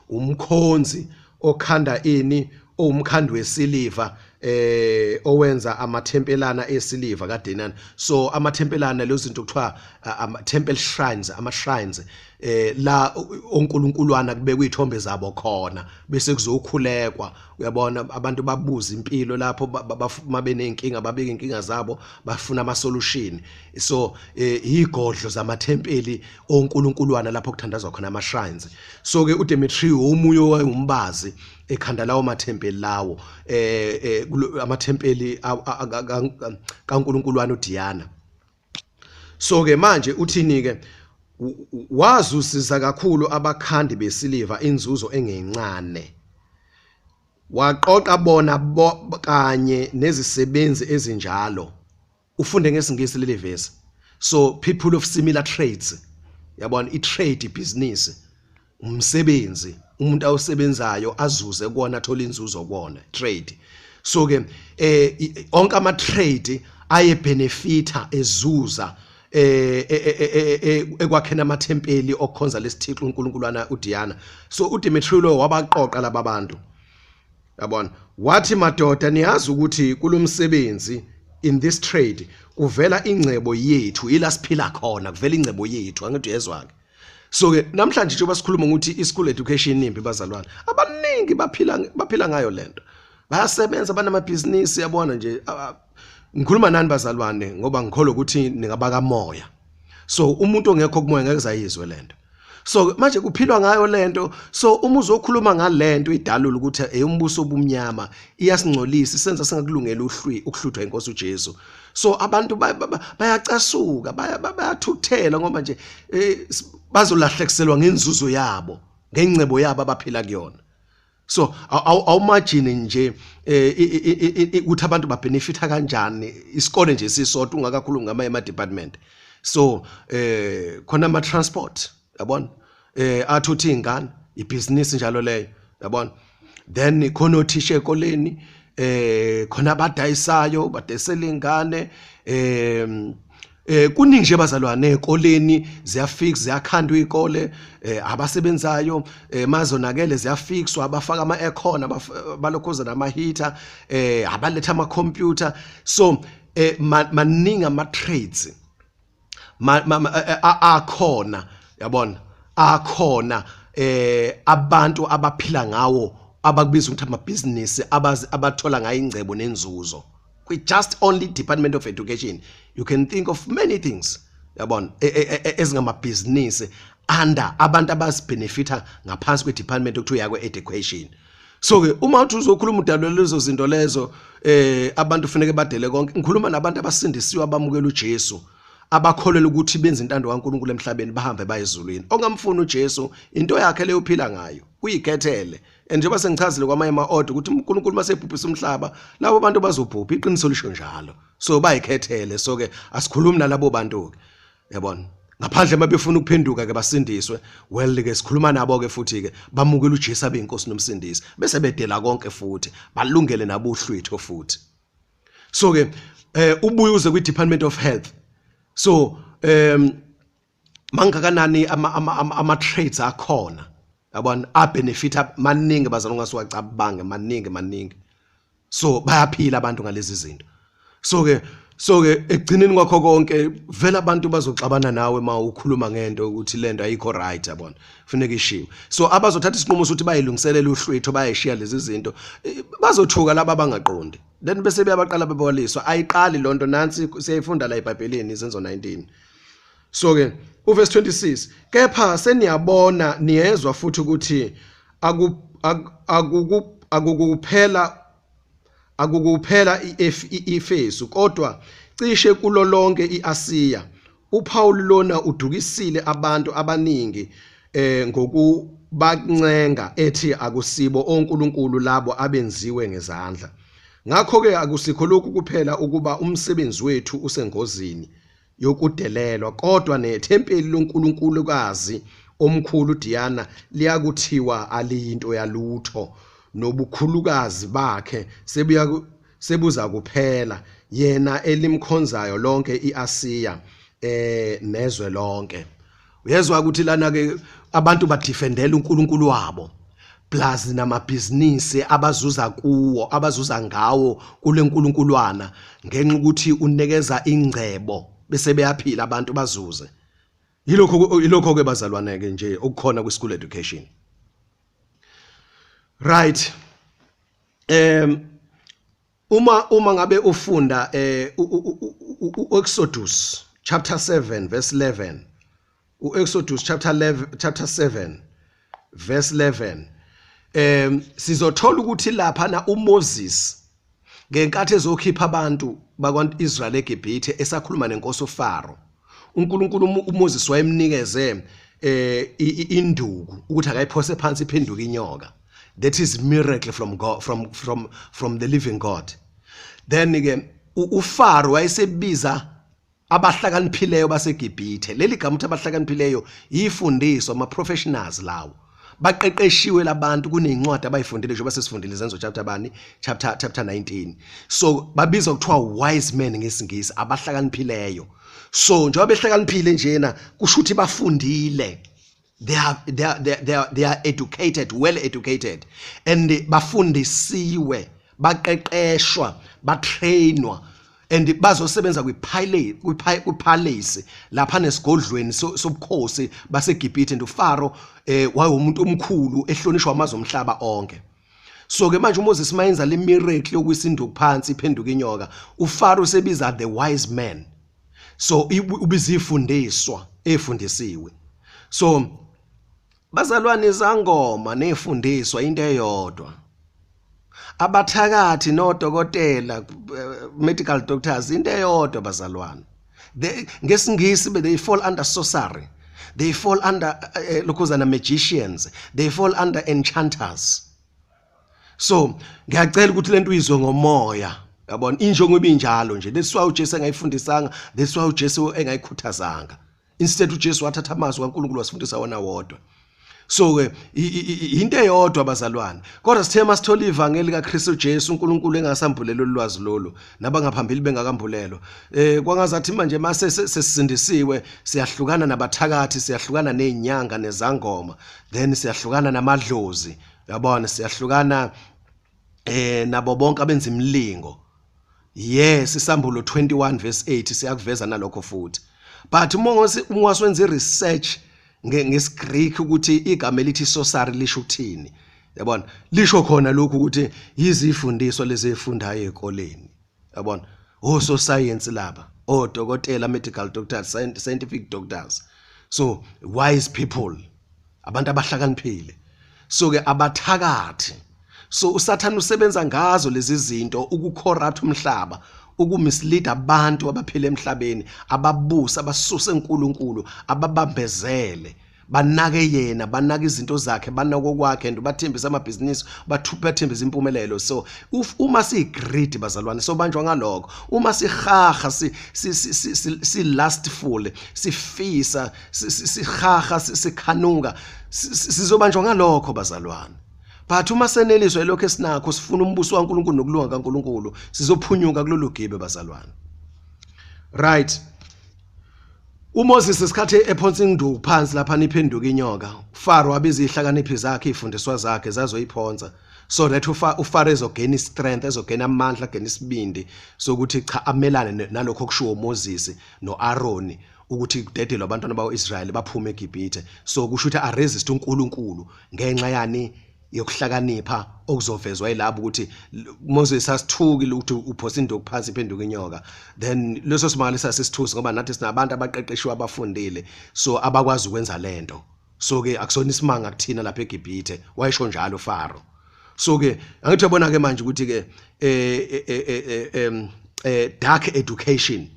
umkhonzi okhanda ini umkhandi wesiliva owenza amathempelana esiliva kaDiana. So amathempelana lezo zinto kuthiwa temple shrines, ama shrines la onkulunkuluwana kubekwe izithombe zabo khona bese kuzokhulekwa. Uyabona abantu babuza impilo lapho mabene inkinga babeka inkinga zabo bafuna ama solution. So igodlo zamathempeli onkulunkuluwana lapho kuthandazwa khona ama shrines. So ke uDemetriyo umunye wayumbazi ekhanda lawo mathempeli lawo amathempeli kaNkulunkuluwana uDiana. So ke manje uthini ke wazusiza kakhulu abakhandi besiliva inzuzo engencane waqoqa bona kanye nezisebenzi ezinjalo. Ufunde ngesingisi leli verse. So people of similar trades yabona i-trade business umsebenzi umuntu awusebenzayo azuze kuona athola inzuzo kuona trade. So ke onke ama trade aye benefita ezuza ekwakhena amathempeli okukhonza lesithixo uNkulunkuluwana uDiana. So uDemetriyo wabaqoqa laba bantu yabona wathi madoda niyazi ukuthi kulomsebenzi in this trade kuvela ingcebo yethu ila siphila khona kuvela ingcebo yethu angithi uyezwa ke. So ke namhlanje nje basikhuluma ukuthi i-school education impi bazalwane abaningi baphila ngayo lento bayasebenza banamabhizinisi yabona nje ngikhuluma nani bazalwane ngoba ngikholwa ukuthi ningabaka moya. So umuntu ongekho kumoya ngeke zayizwe lento. So manje kuphilwa ngayo lento. So uma uzokhuluma ngalento idalula ukuthi umbuso obumnyama iyasingcolisa isenza singakulungela ukuhluthwa inkosi uJesu. So abantu bayacasuka bayathuthela ngoba nje bazolahlekiselwa ngenzuzo yabo ngengcebo yabo abaphila kuyona. So awumagine nje ukuthi abantu babenefita kanjani isikole nje sisodwa ungakakhulumi ngama department. So khona ama transport yabona athuthi ingane ibusiness njalo leyo yabona. Then khona othisha ekoleni khona abadayisayo badesela ingane kuningi nje bazalwane ekoleni ziyafix ziyakhandwa ikole abasebenzayo mazonakele ziyafixwa abafaka ama aircon abalokhoza nama heater abaletha ama computer. So maningi ama trades akhona yabona akhona abantu abaphila ngawo abakubiza ukuthi ama-business abathola ngayo ingcebo nenzuzo. Just only Department of Education you can think of many things yabona ezingamabhizinisi under abantu abazibenefita ngaphansi kwe-department okuthiwa yakwe-education. So ke uma uthi uzokhuluma udalo lezo zinto lezo abantu kufanele badele konke. Ngikhuluma nabantu abasindisiwe abamukela uJesu abakholelwa ukuthi benza intando kaNkulunkulu emhlabeni bahambe baye ezulwini. Ongamfuna uJesu into yakhe leyo uphila ngayo uyikhethele. And njengoba sengichazile kwamanye ama-order ukuthi uNkulunkulu masebhubhisa umhlaba labo bantu bazobhubha iqiniso lisho njalo. So bayikhethele. So ke asikhulumi nalabo bantu ke yabona ngaphandle mabefuna ukuphenduka ke basindiswe. Well ke sikhuluma nabo ke futhi ke bamukela uJesu abe inkosi nomsindisi bese bedela konke futhi balungele nabo uhlwitho futhi. So ke ubuye uze kwi-Department of Health. So mangakanani ama trades akhona yabona abenefita maningi bazalwa ngasiwacabange maningi. So bayaphila abantu ngalezi zinto. so ke egcineni kwakho konke vela abantu bazoxabana nawe ma ukhuluma ngento ukuthi lento ayikho right yabona kufanele ishiwe so abazothatha isinqumo sokuthi bayilungiselela uhlwitho bayishiya lezi zinto bazothuka laba bangaqondi then bese beyabaqala bebawaliswa ayiqali lonto nansi siyayifunda la eBhayibhelini izenzo 19 so ke uverse 26 kepha seniyabona niyezwa futhi ukuthi akukuphela iEfesu kodwa cishe kulo lonke iAsiya uPaul lona udukisile abantu abaningi ngokubancenga ethi akusibo onkulunkulu labo abenziwe ngezandla ngakho ke akusikho lokhu kuphela ukuba umsebenzi wethu usengozini yokudelelwa kodwa nethempeli lonkulunkulukazi omkhulu Diana liyakuthiwa aliyinto yalutho nobukhulukazi bakhe sebuza kuphela yena elimkhonzayo lonke iAsiya nezwe lonke uyezwa ukuthi lana ke abantu badefendela uNkulunkulu wabo plus namabhizinisi abazuza kuwo abazuza ngawo kule nkulunkuluwana ngenxa ukuthi unikeza ingcebo bese beyaphila abantu bazuze yilokho ke bazalwane ke nje okukhona ku school education right uma ngabe ufunda uExodus chapter 7 verse 11 uExodus chapter 7 verse 11 sizothola ukuthi lapha na uMoses ngenkathi ezokhipha abantu bakwaIsrael eGibhithe esakhuluma nenkosi uFaro uNkulunkulu uMoses wayemnikeze induku ukuthi akayiphose phansi iphenduka inyoka that is miracle from God from the living God then ke uFaro wayesebiza abahlakaniphileyo baseGibhithe leli gama ukuthi abahlakaniphileyo yifundiswa ama professionals lawo baqeqeshiwe labantu kunezincwadi abayifundile njengoba sesifundile izenzo chapter 19 so babizwa kuthiwa wise men ngesingisi abahlakaniphileyo so njengoba behlakaniphile njena kusho ukuthi bafundile they are educated well educated and bafundisiwe baqeqeshwa batrainwa and bazosebenza kwipalace lapha nesigodlweni sobukhosi baseGibhithe and uFaro wayumuntu omkhulu ehlonishwa amazwe omhlaba onke so ke manje uMoses mayenza le miracle yokusinduka phansi iphenduka inyoka uFaro sebiza the wise man so ubizifundiswa efundisiwe so bazalwane zangoma nefundiswa into eyodwa abathakathi nodokotela medical doctors into eyodwa bazalwane ngesingisi they fall under sorcery they fall under lokhuzana magicians they fall under enchanters so ngiyacela ukuthi lento uyizwe ngomoya yabona injongo ibinjalo nje that's why uJesu engayifundisanga that's why uJesu engayikhuthazanga instead uJesu wathatha amazwi kaNkulunkulu wasifundisa wona wodwa so ke into eyodwa abazalwane kodwa sithe masithola ivangeli kaKristu Jesu uNkulunkulu engasambulelo ulwazi lolu nabangaphambili bengakambulelo kwangazathi manje mase sesisindisiwe siyahlukana nabathakathi siyahlukana nezinyanga nezangoma then siyahlukana namadlozi yabona siyahlukana nabo bonke abenza imlingo yes isambulo 21 verse 8 siyakuveza nalokho futhi but ungasiwenza research ngesiGreek ukuthi igama elithi sorcery lisho ukuthini yabona lisho khona lokhu ukuthi yizifundiswa lezi ezifundayo ezikoleni yabona so science laba odokotela medical doctors scientific doctors so wise people abantu abahlakaniphile so ke abathakathi so uSathane usebenza ngazo lezi zinto ukucorrupt umhlaba ukumislead abantu abaphila emhlabeni ababusa abasusa enkulunkulu ababambezele banake yena banaka izinto zakhe banako kwakhe and bathembisa amabhizinisi bathembisa impumelelo so uma sigreed bazalwane so banjwa ngalokho uma sihaha si lastful sifisa sihaha sikhanuka sizobanjwa ngalokho bazalwane but uma seneliswa lokho esinakho sifuna umbuso kaNkulunkulu nokulunga kaNkulunkulu sizophunyuka kulolu gibe bazalwane right uMoses esikhathi ephonsa induku phansi lapha niphenduka inyoka uFaro wabiza ihlakaniphi zakhe ifundiswa zakhe zazoyiphonsa so that uFaro ezogena strength, ezogena amandla, agena isibindi sokuthi cha amelane nalokho okushiwo uMoses noAaron ukuthi kudedele abantwana bakwaIsrael baphume eGibhithe. So kusho ukuthi aresist uNkulunkulu ngenxa yani yokuhlakanipha okuzovezwa yilabo ukuthi Moses asithukile ukuthi uphosa induku phansi iphenduka inyoka. Then leso simangalo sasisithusi ngoba nathi sinabantu abaqeqeshiwe abafundile so abakwazi ukwenza lento. So ke akusona isimanga kuthina lapha eGibhithe, wayesho njalo uFaro. So ke angithi yabona ke manje ukuthi ke dark education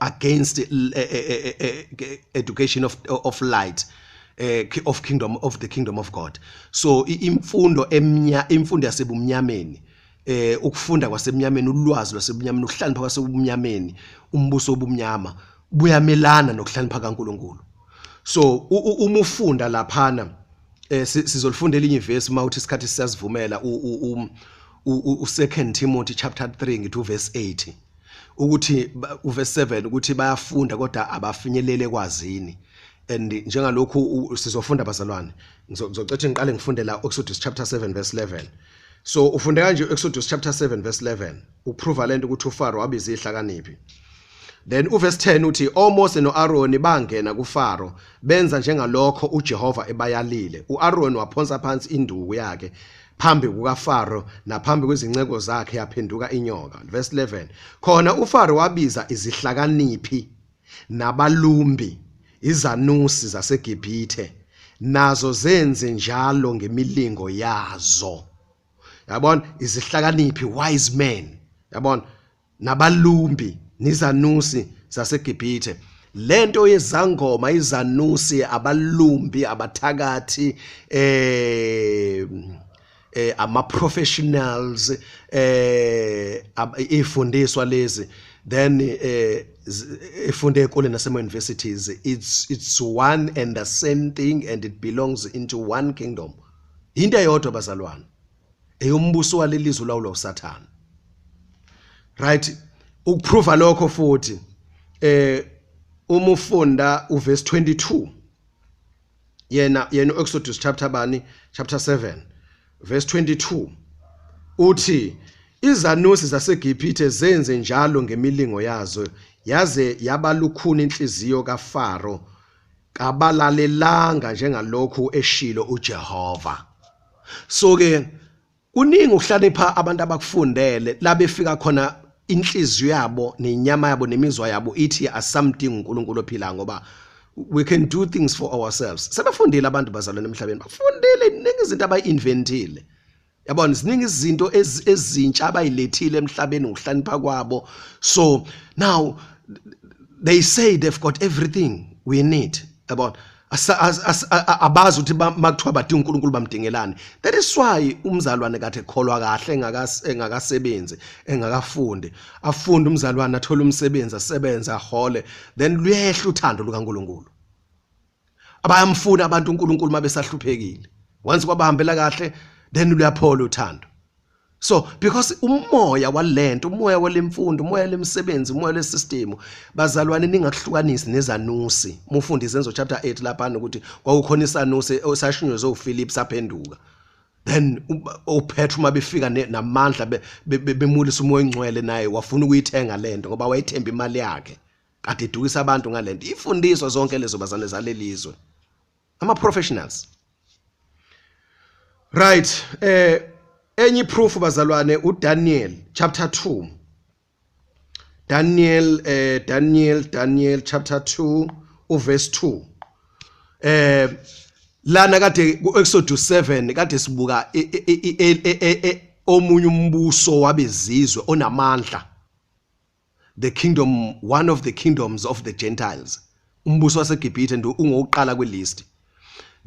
against education of light, of the kingdom of God. So imfundo yasebumnyameni, ukufunda kwasemnyameni, ulwazi lwasebumnyameni, ukuhlakanipha kwasebumnyameni, umbuso obumnyama buyamelana nokuhlakanipha kaNkulunkulu. So uma ufunda laphana sizolifunda elinye ivesi mawuthi isikhathi sisazivumela u2 Timothy chapter 3 ngithi uverse 8 ukuthi uverse 7 ukuthi bayafunda kodwa abafinyelele kwazini. And njengalokhu sizofunda bazalwane, ngizocethe ngiqale ngifunde la Exodus chapter 7 verse 11. So ufunde kanje Exodus chapter 7 verse 11 uprove lento ukuthi uFaro wabiza ihlakaniphi. Then uverse 10 uthi oMose noAaron bangena kuFaro benza njengalokho uJehova ebayalile. uAaron waphonsa phansi induku yakhe phambi kukaFaro naphambi kwezinceko zakhe yaphenduka inyoka. Verse 11 khona uFaro wabiza izihlakaniphi nabalumbi, izanusi zaseGibhithe, nazo zenze njalo ngemilingo yazo. Yabona, izihlakaniphi, wise men, yabona, nabalumbi nizanusi zaseGibhithe. Lento yezangoma, izanusi, abalumbi, abathakathi, ama professionals, ifundiswa lezi, then ifunde ekole nasema universities, it's one and the same thing, and it belongs into one kingdom. Into eyodwa bazalwane, eyombuso walelizwe lawulo uSathane. Right? Ukuprova lokho futhi uma ufunda uverse 22 yena Exodus chapter 7 verse 22 uthi izanusi zaseGibhithe zenze njalo ngemilingo yazo, yaze yabalukhuni inhliziyo kaFaro, kabalalelanga njengalokhu eshilo uJehova. So ke kuningi ukuhlakanipha abantu abakufundele labefika khona inhliziyo yabo nenyama yabo nemizwa yabo ithi asamdingi uNkulunkulu ophila, ngoba we can do things for ourselves. Sebefundile abantu bazalwane emhlabeni, bafundile iningi izinto abayinventile. Yabona, ziningi izinto ezintsha abayilethile emhlabeni ngokuhlakanipha kwabo. So now they say they've got everything we need. Yabona, abazi ukuthi makuthiwa badinga uNkulunkulu bamdingelane. That is why umzalwane kade ekholwa kahle engakasebenzi, engakafundi, afunde umzalwane athola umsebenzi, asebenza, ahole, then luyehla uthando lukaNkulunkulu. Abayamfuna abantu uNkulunkulu mabesahluphekile. Once kwabahambela kahle, then luyaphola uthando. So because umoya walento, umoya walemfundo, umoya lemsebenzi, umoya lesystem, bazalwane ningakuhlukanisi nezanusi. Mufundi Izenzo chapter 8 lapha ukuthi kwakukhona isanusi osashinywe uPhilip saphenduka. Then uPetru mabefika namandla bemulisa umoya engcwele naye wafuna ukuyithenga lento ngoba wayithemba imali yakhe. Kade edukisa abantu ngalento. Ifundiswa zonke lezo bazane zalelizwe. Ama professionals. Right, enye proof bazalwane uDaniel chapter 2. Daniel chapter 2 uverse 2. Lana kade ku-Exodus 7 kade sibuka omunye umbuso wabezizwe onamandla. The kingdom, one of the kingdoms of the Gentiles. Umbuso waseGibhithe ndu ungokuqala kwelist.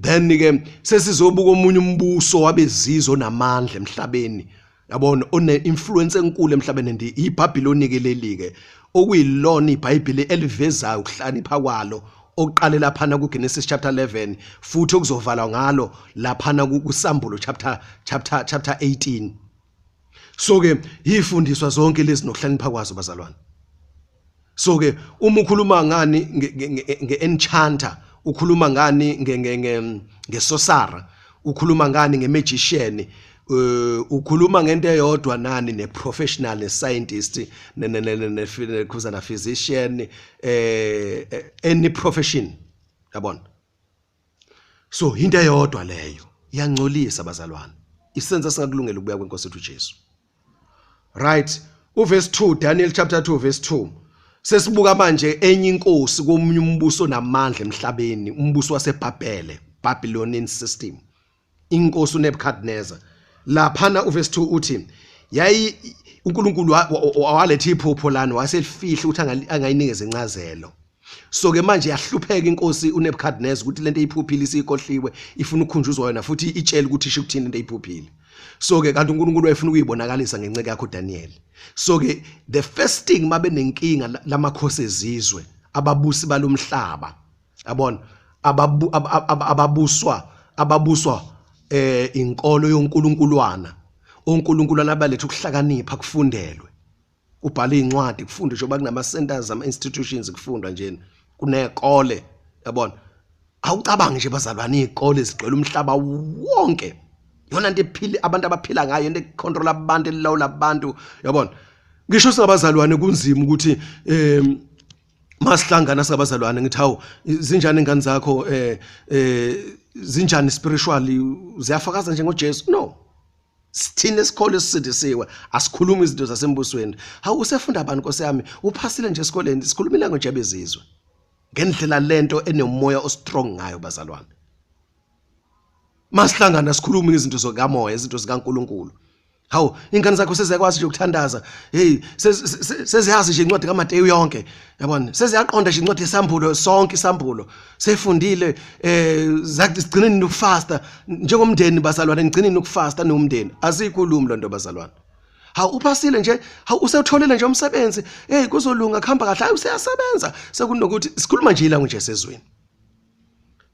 Then ke sesizobuka omunye umbuso wabezizwe onamandla emhlabeni. Yabona, one influence enkulu emhlabeni ndi iBhabhiloni ke lelike. Okuyilona iBhayibheli elivezayo ukuhlakanipha kwalo. Oqale laphana kuGenesis chapter 11 futhi okuzovala ngalo laphana kuSambulo chapter 18. So ke yifundiswa zonke lezi nokuhlakanipha kwazo bazalwane. So ke uma ukhuluma ngani nge-enchanter, ukhuluma ngani ngeSosara, ukhuluma ngani ngemagician, ukhuluma ngento eyodwa nani ne-professional ne-scientist ne physician any profession yabona. So into eyodwa leyo iyangcolisa bazalwane, isenza singakulungela ukubuya kwenkosi yethu Jesu. Right, uverse 2, Daniel chapter 2 verse 2. Sesibuka manje enye inkosi komunye umbuso namandla emhlabeni, umbuso waseBhabhele, Babylonian system. Inkosi uNebukadnezar. Laphana uverse 2 uthi yayi uNkulunkulu waletha iphupho lana waselifihla ukuthi angayinikeze incazelo. So ke manje yahlupheka inkosi uNebukadnezar ukuthi lento eyiphuphile isikohliwe, ifuna ukukhunjuzwa yona futhi itshela ukuthi isho ukuthini into eyiphuphile. So ke kanti uNkulunkulu wayefuna ukuyibonakalisa ngenceke yakho Daniel. So ke the first thing mabe nenkinga lamakhosi ezizwe, ababusi balomhlaba, yabona, ababuswa inkolo yonkulunkuluwana, onkulunkuluwana abaletha ukuhlakanipha kufundelwe, kubhala incwadi kufundwe njengoba kunama centers ama institutions kufundwa nje kunekole, yabona. Awucabange nje bazalwane izikole ezigcwele umhlaba wonke, yona into ephila abantu abaphila ngayo, into econtrol abantu elawula abantu, yabona. Ngisho singabazalwane kunzima ukuthi masihlangana sabazalwane ngithi hawu zinjani ingane zakho zinjani spiritually, ziyafakaza njengoJesu? No, sithina esikhole sisidisiwe, asikhuluma izinto zasembusweni. Hawu usefunda abantu Nkosi yami, uphasile nje esikoleni, sikhuluma ilanguage yabezizwe ngendlela lento enomoya ostrong ngayo bazalwane. Masihlangana sikhuluma izinto zokamoya, izinto zikaNkulunkulu. Hawu ingane zakho seziyakwazi nje ukuthandaza, hey seziyazi nje incwadi kaMateyu yonke, yabona, seziyaqonda nje incwadi yesambulo sonke isambulo, sefundile zagcineni nokufasta njengomndeni bazalwane, ngcineni ukufasta nomndeni. Asikhulumi lo nto bazalwane. Hawu uphasile nje, hawu usewutholele nje umsebenzi, hey kuzolunga kuhamba kahle, hayi useyasebenza, sekunokuthi sikhuluma nje ilanguage yesezweni.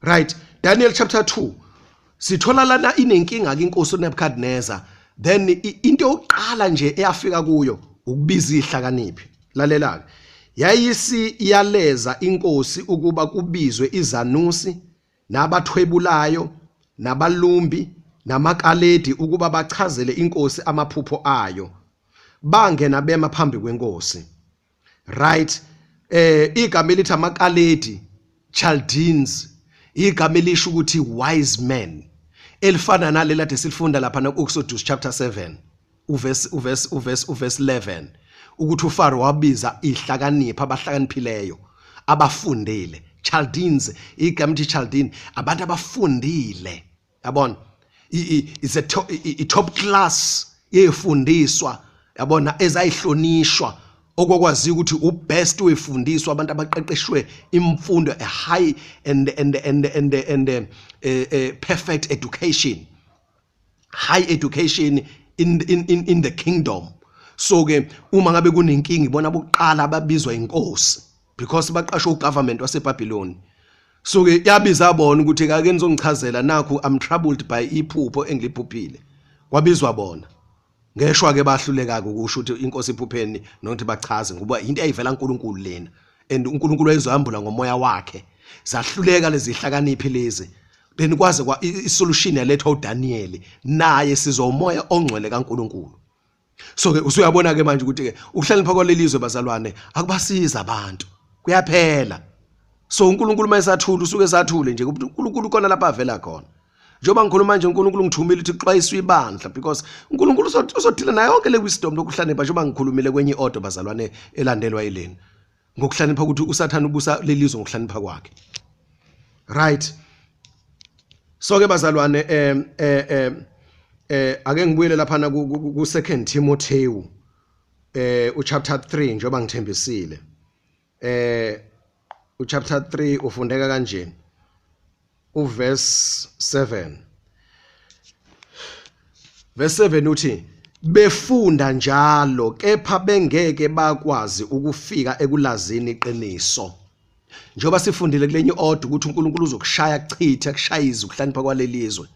Right, Daniel chapter 2 sithola lana inenkinga ke inkosi uNebukadnezar. Then into yokuqala nje eyafika kuyo ukubiza ihlakaniphi. Lalela, yayisi iyaleza inkosi ukuba kubizwe izanusi nabathwebulayo nabalumbi namakaledi ukuba bachazele inkosi amaphupho ayo, bangena bema phambi kwenkosi. Right, igama elithi amakaledi, Chaldeans, igama elisho ukuthi wise men, elifana nalela de silifunda lapha nakuExodus chapter 7 uverse 11 ukuthi uFaro wabiza ihlakanipha, abahlakaniphileyo, abafundile. Chaldeans, igama elithi Chaldean, abantu abafundile, yabona. It's a top class yefundiswa, yabona, ezayihlonishwa, okwakwazi ukuthi ubest wefundiswa, abantu abaqeqeshwe imfundo, a high and perfect education, high education in the kingdom. So ke uma ngabe kunenkingi ibona bokuqala ababizwa inkosi, because baqashwe ugovernment waseBabylon. So ke yabiza bona ukuthi ake nizongichazela nakho I'm troubled by iphupho engiliphuphile. Kwabizwa bona. Ngeshwa ke bahluleka ukusho ukuthi inkosi iphupheni nokuthi bachaze ngoba into ayivela uNkulunkulu lena, and uNkulunkulu wayezohambula ngomoya wakhe. Zahluleka lezi hlakaniphi lezi. Then kwaze kwa isolution yalethwa uDaniel, naye sizomoya ongcwele kaNkulunkulu. So ke usuyabona ke manje ukuthi ke ukuhlala phakathi kwalelizwe bazalwane akubasiza abantu, kuyaphela. So uNkulunkulu mayesathula usuke esathule nje, uNkulunkulu khona lapha avela khona. Njoba ngikhuluma manje uNkulunkulu ngithumile ukuthi xwayiswe ibandla, because uNkulunkulu uzodila nayo yonke le wisdom lokuhlakanipha, njoba ngikhulumile kwenye order bazalwane elandelwa yileni, ngokuhlakanipha ukuthi uSathane ubusa lelizwe ngokuhlakanipha kwakhe. Right, so ke bazalwane ake ngibuyele lapha ku 2 Timothy chapter 3 njoba ngithembisile. Chapter 3 ufundeka kanje, uverse 7. Verse 7 uthi befunda njalo kepha bengeke bakwazi ukufika ekulazini iqiniso. Njoba sifundile kulenye order ukuthi uNkulunkulu uzokushaya kuchitha kushayiza ukuhlakanipha kwalelizwe.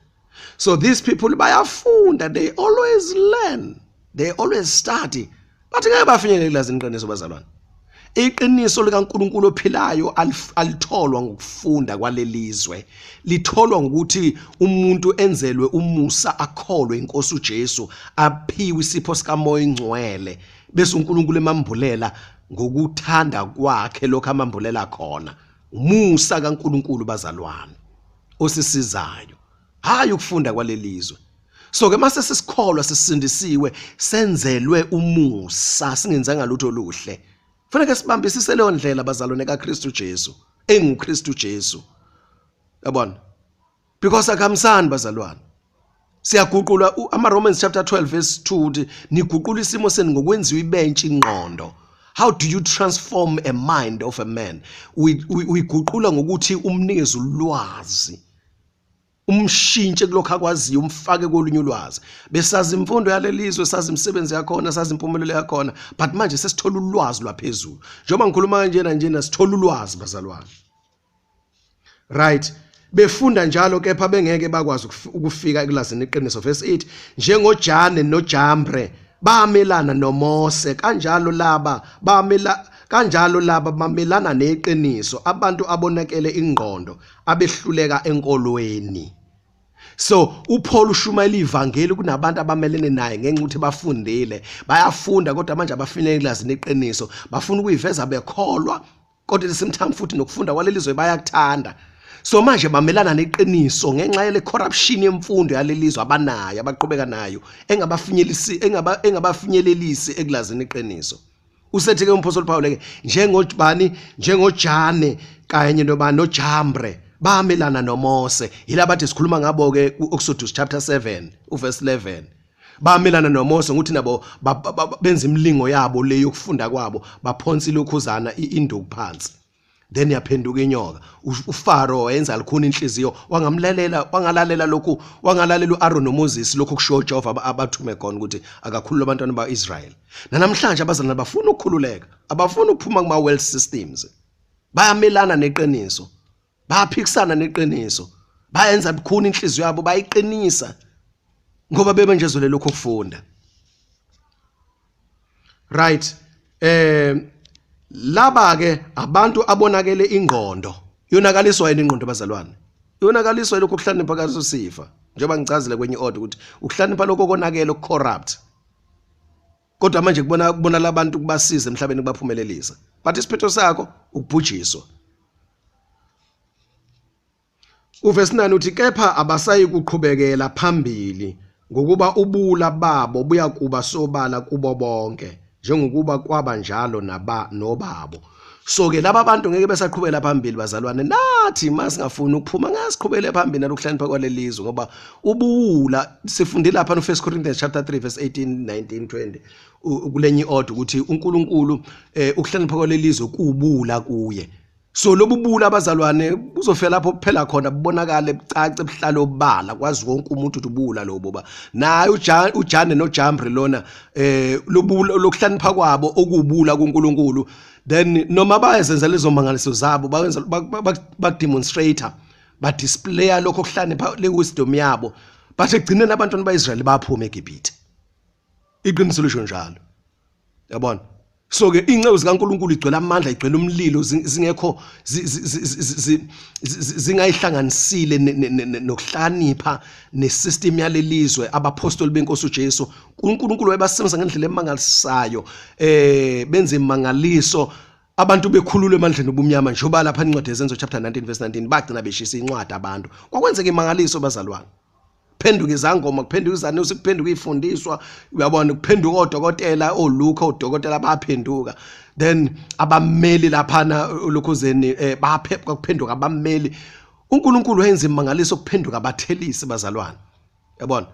So these people bayafunda, they always learn, they always study, but ngeke bafinyelele ekulazini iqiniso bazalwane. Iqiniso likaNkulunkulu ophilayo alitholwa ngokufunda kwalelizwe, litholwa ngokuthi umuntu enzelwe umusa, akholwe iNkosi uJesu, aphiwe isipho sikaMoya oNgcwele, bese uNkulunkulu emambulela ngokuthanda kwakhe lokho amambulela khona. Umusa kaNkulunkulu bazalwane osisizayo, hayi ukufunda kwalelizwe. So ke mase sesikholwa sisindisiwe, senzelwe umusa, singenzanga lutho oluhle, kufanele sibambisise leyo ndlela bazalwane kaKristu Jesu, enguKristu Jesu. Yabona? Because akamsani bazalwane. Siyaguqula ama-Romans chapter 12 verse 2 uthi niguqula isimo senu ngokwenziwa ibentshi ingqondo. How do you transform a mind of a man? Uyiguqula ngokuthi umnikeze ulwazi, umshintshe kulokho akwaziyo, umfake kolunye ulwazi. Besazi imfundo yalelizwe, sazi imisebenzi yakhona, sazi impumelelo yakhona, but manje sesithola ulwazi lwaphezulu. Njengoba ngikhuluma kanjena sithola ulwazi bazalwane. Right? Befunda njalo kepha bengeke bakwazi ukufika ekulazini iqiniso. Verse 8, njengoJane noJambre bamelana noMose, kanjalo laba bamelana neqiniso, abantu abonakele ingqondo, abehluleka enkolweni. So uPaul ushumayela ivangeli kunabantu abamelene naye ngenxa ukuthi bafundile, bayafunda kodwa manje abafinele ekulazini iqiniso, bafuna ukuyiveza bekholwa kodwa lesimtime futhi nokufunda kwalelizwe bayakuthanda. So manje bamelana neqiniso ngenxa yele corruption yemfundo yalelizwe abanayo, abaqhubeka nayo, engabafinyelelisi ekulazini iqiniso. Usethi ke umpostoli Paul ke njengojane kanye noJambre bamelana noMose, yilaba bathi sikhuluma ngabo ke uExodus chapter 7 uverse 11. Bamelana noMose ukuthi nabo benza imilingo yabo le yokufunda kwabo, baphonsa ilokhuzana induku phansi. Then yaphenduka inyoka. uFaro yenza likhona inhliziyo, wangalalela lokhu, wangalalela uAaron noMoses lokho kusho uJehova abathume khona ukuthi akakhulule abantwana baIsrael. Namhlanje abazalwane bafuna ukukhululeka, abafuna ukuphuma kuma world systems. Bayamelana neqiniso, bayaphikisana neqiniso, bayenza likhona inhliziyo yabo, bayiqinisa ngoba bebenjezwe lokho kufunda. Right? Laba ke abantu abonakele ingqondo. Yonakaliswa yini ingqondo bazalwane? Yonakaliswa lokho kuhlakanipha kaso sifa. Njengoba ngicazile kwenye order ukuthi ukuhlakanipha lokho konakele okucorrupt. Kodwa manje kubona labantu kubasiza emhlabeni kubaphumelelisa. But isiphetho sakho ukubhujiswa. Uverse 9 uthi kepha abasayi kuqhubekela phambili ngokuba ubula babo buyakuba sobala kubo bonke, njengokuba kwaba njalo nobabo. So ke laba bantu ngeke besaqhubela phambili bazalwane, nathi masingafuni ukuphuma ngasiqhubele phambili nalokuhlakanipha kwalelizwe, ngoba ubuwula sifundile lapha no 1 Corinthians chapter 3 verse 18, 19, 20 kulenye order ukuthi uNkulunkulu ukuhlakanipha kwalelizwe kuwubula kuye. So lobu bula abazalwane kuzofela lapho kuphela khona bubonakala ebucace ebuhlalo obala kwazi wonke umuntu ukuthi ubula lobo ba naye uJane noJambre lona lobula lokuhlakanipha kwabo okubula kuNkulunkulu. Then noma bayenza lezo mangaliso zabo bayenza bademonstrator badisplaya lokho okuhlakanipha le wisdom yabo, but egcineni abantwana baIsrael baphuma eGibhithe. Iqiniso lisho njalo, yabona. So ke inceku zikaNkulunkulu igcwele amandla, igcwele umlilo, zingekho zingayihlanganisile nokuhlakanipha nesystem yalelizwe. Abapostoli beNkosi uJesu uNkulunkulu wayebasebenza ngendlela emangalisayo, benze imangaliso, abantu bekhululwe emandleni obumnyama. Njengoba lapha incwadi yeZenzo chapter 19 verse 19 bagcina beshisa incwadi abantu, kwakwenzeka imangaliso bazalwane. Kuphenduka izangoma, kuphenduka izanusi, kuphenduka ifundiswa, uyabona, kuphenduka odokotela, oLuka odokotela baphenduka. Then abameli laphana lokhuzeni baphepha kuphenduka abameli. uNkulunkulu wenza imangaliso kuphenduka abathelisi bazalwane, yabona.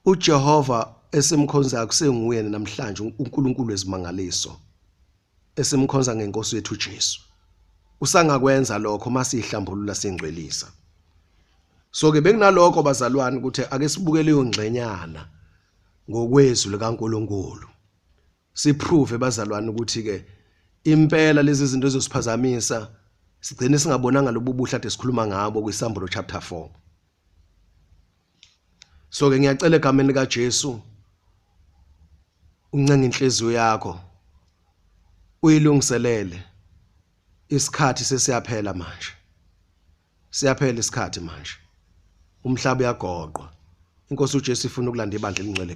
uJehova esimkhonza akusenguye namhlanje uNkulunkulu wezimangaliso, esimkhonza ngeNkosi yethu uJesu. Usangakwenza lokho masihlambulula singcwelisa. So ke bekunalokho bazalwane ukuthi ake sibuke leyo ngxenyana ngokwezwi likaNkulunkulu. Siprove bazalwane ukuthi ke impela lezi zinto ezosiphazamisa sigcine singabonanga lobu buhle ade sikhuluma ngabo kwiSambulo chapter 4. So ke ngiyacela egameni likaJesu uncenga inhliziyo yakho uyilungiselele. Isikhathi sesiyaphela manje. Siyaphela isikhathi manje. Umhlaba uyagoqwa. Inkosi uJesu ifuna ukulanda ibandla elingcwele.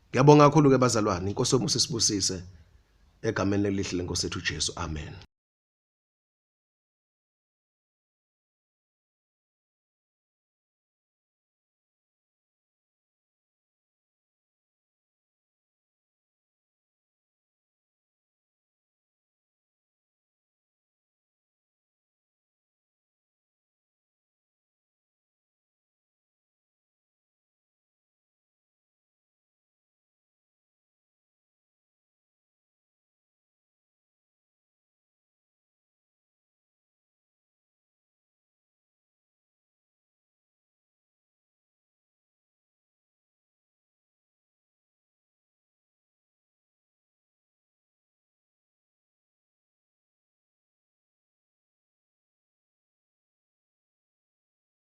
Ngiyabonga kakhulu ke bazalwane. Inkosi yomusa isibusise egameni elihle leNkosi yethu uJesu. Amen.